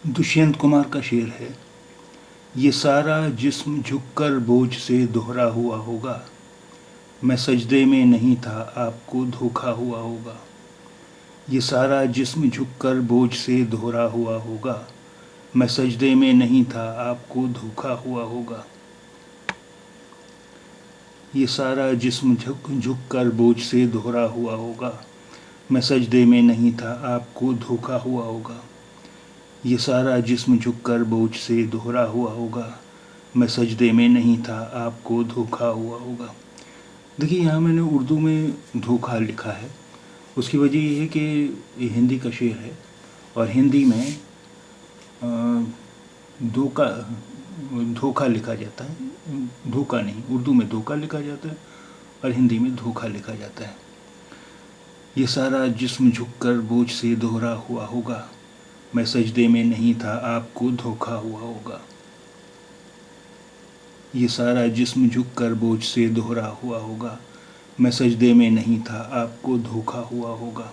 دشینت کمار کا شعر ہے، یہ سارا جسم جھک کر بوجھ سے دہرا ہوا ہوگا، میں سجدے میں نہیں تھا آپ کو دھوکا ہوا ہوگا۔ یہ سارا جسم جھک کر بوجھ سے دہرا ہوا ہوگا، میں سجدے میں نہیں تھا آپ کو دھوکا ہوا ہوگا۔ یہ سارا جسم جھک کر بوجھ سے دہرا ہوا ہوگا، میں سجدے میں نہیں تھا آپ کو دھوکا ہوا ہوگا۔ یہ سارا جسم جھک کر بوجھ سے دہرا ہوا ہوگا، میں سجدے میں نہیں تھا آپ کو دھوکا ہوا ہوگا۔ دیکھیے یہاں میں نے اردو میں دھوکا لکھا ہے، اس کی وجہ یہ ہے کہ یہ ہندی کا شعر ہے، اور ہندی میں دھوکا لکھا جاتا ہے، دھوکا نہیں، اردو میں دھوکا لکھا جاتا ہے اور ہندی میں دھوکا لکھا جاتا ہے۔ یہ سارا جسم جھک کر بوجھ سے دہرا ہوا ہوگا، میں سجدے میں نہیں تھا آپ کو دھوکا ہوا ہوگا۔ یہ سارا جسم جھک کر بوجھ سے دہرا ہوا ہوگا، میں سجدے میں نہیں تھا آپ کو دھوکا ہوا ہوگا۔